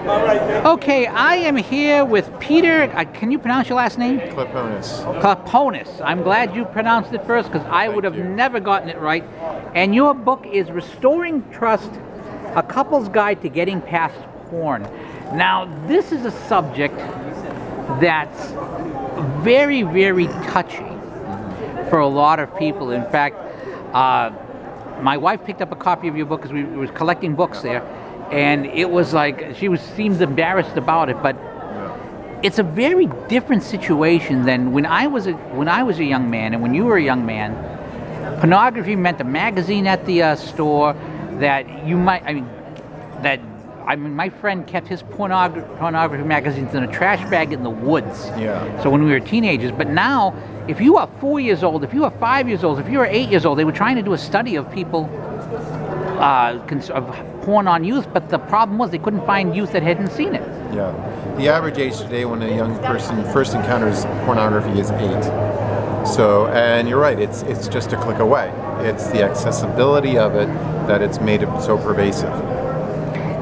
Okay, I am here with Peter. Can you pronounce your last name? Kleponis. Kleponis. I'm glad you pronounced it first because I would have never gotten it right. And your book is Restoring Trust, a couple's guide to getting past porn. Now, this is a subject that's very, very touchy for a lot of people. In fact, my wife picked up a copy of your book because we were collecting books there, and it was like she seemed embarrassed about it. But it's a very different situation than when I was a young man and when you were a young man. Pornography meant a magazine at the store that you might. I mean, my friend kept his pornography magazines in a trash bag in the woods. Yeah. So when we were teenagers, but now, if you are 4 years old, if you are 5 years old, if you are 8 years old, they were trying to do a study of people, of porn on youth, but the problem was they couldn't find youth that hadn't seen it. Yeah. The average age today when a young person first encounters pornography is 8. So, and you're right, it's just a click away. It's the accessibility of it that it's made it so pervasive.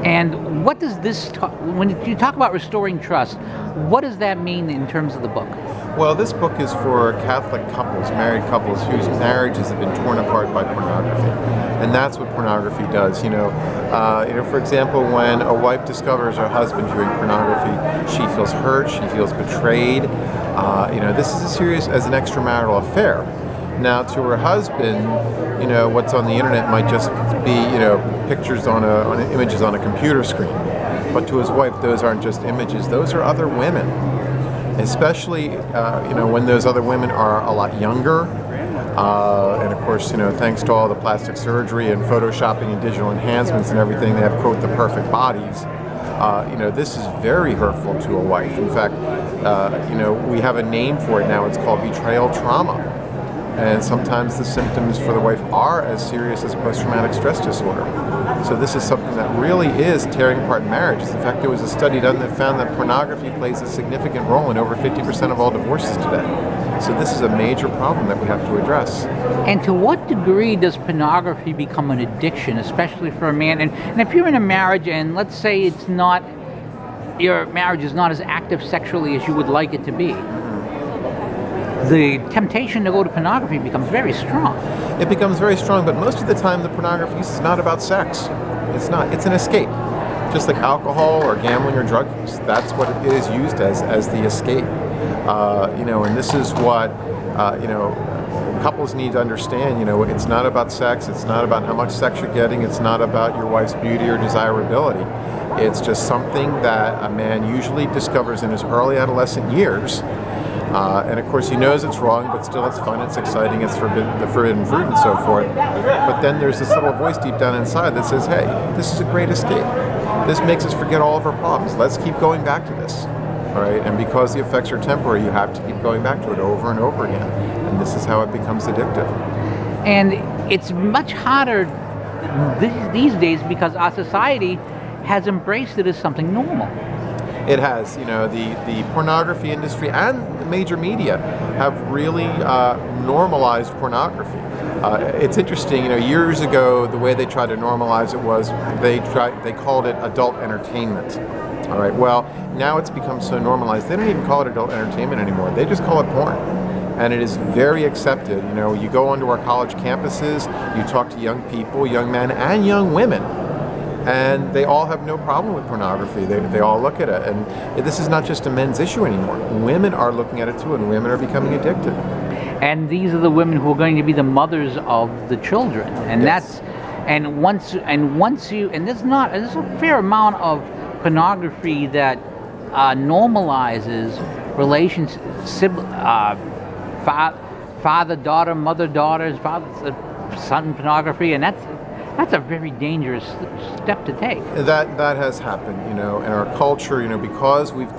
And what does this when you talk about restoring trust, what does that mean in terms of the book? Well, this book is for Catholic couples, married couples whose marriages have been torn apart by pornography, and that's what pornography does. For example, when a wife discovers her husband viewing pornography, she feels hurt, she feels betrayed. This is as serious as an extramarital affair. Now, to her husband, what's on the internet might just be, pictures on images on a computer screen. But to his wife, those aren't just images; those are other women. Especially, when those other women are a lot younger, and of course, thanks to all the plastic surgery and photoshopping and digital enhancements and everything, they have quote the perfect bodies. This is very hurtful to a wife. In fact, we have a name for it now. It's called betrayal trauma. And sometimes the symptoms for the wife are as serious as post-traumatic stress disorder. So this is something that really is tearing apart marriages. In fact, there was a study done that found that pornography plays a significant role in over 50% of all divorces today. So this is a major problem that we have to address. And to what degree does pornography become an addiction, especially for a man? And if you're in a marriage and let's say your marriage is not as active sexually as you would like it to be, the temptation to go to pornography becomes very strong. It becomes very strong, but most of the time the pornography is not about sex. It's not. It's an escape. Just like alcohol or gambling or drugs, that's what it is used as the escape. And this is what, couples need to understand. It's not about sex. It's not about how much sex you're getting. It's not about your wife's beauty or desirability. It's just something that a man usually discovers in his early adolescent years. And of course he knows it's wrong, but still it's fun, it's exciting, it's the forbidden fruit and so forth. But then there's this little voice deep down inside that says, hey, this is a great escape. This makes us forget all of our problems. Let's keep going back to this. All right? And because the effects are temporary, you have to keep going back to it over and over again. And this is how it becomes addictive. And it's much harder these days because our society has embraced it as something normal. It has. The pornography industry and the major media have really normalized pornography. It's interesting, years ago, the way they tried to normalize it was they called it adult entertainment. All right, well, now it's become so normalized, they don't even call it adult entertainment anymore. They just call it porn. And it is very accepted. You go onto our college campuses, you talk to young people, young men and young women, and they all have no problem with pornography. They all look at it. And this is not just a men's issue anymore. Women are looking at it too, and women are becoming addicted. And these are the women who are going to be the mothers of the children. And yes. There's a fair amount of pornography that normalizes relations, father-daughter, mother-daughter, son pornography, and that's a very dangerous step to take. That has happened, in our culture, because we've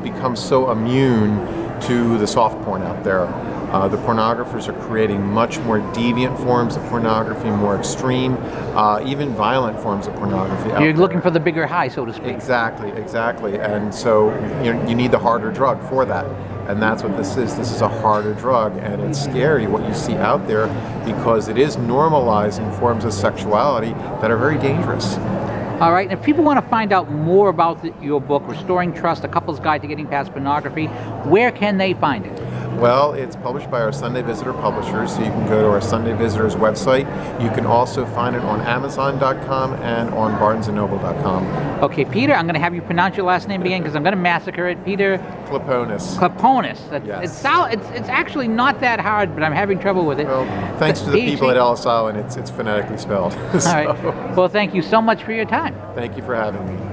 become so immune to the soft porn out there. The pornographers are creating much more deviant forms of pornography, more extreme, even violent forms of pornography. You're looking for the bigger high, so to speak. Exactly. And so you need the harder drug for that. And that's what this is. This is a harder drug, and it's scary what you see out there because it is normalizing forms of sexuality that are very dangerous. All right, and if people want to find out more about your book, Restoring Trust, A Couple's Guide to Getting Past Pornography, where can they find it? Well, it's published by our Sunday Visitor publishers, so you can go to our Sunday Visitors website. You can also find it on Amazon.com and on BarnesandNoble.com. Okay, Peter, I'm going to have you pronounce your last name again because I'm going to massacre it. Peter? Kleponis. Kleponis. Yes. It's actually not that hard, but I'm having trouble with it. Well, thanks to the people at Ellis Island, it's phonetically spelled. All right. Well, thank you so much for your time. Thank you for having me.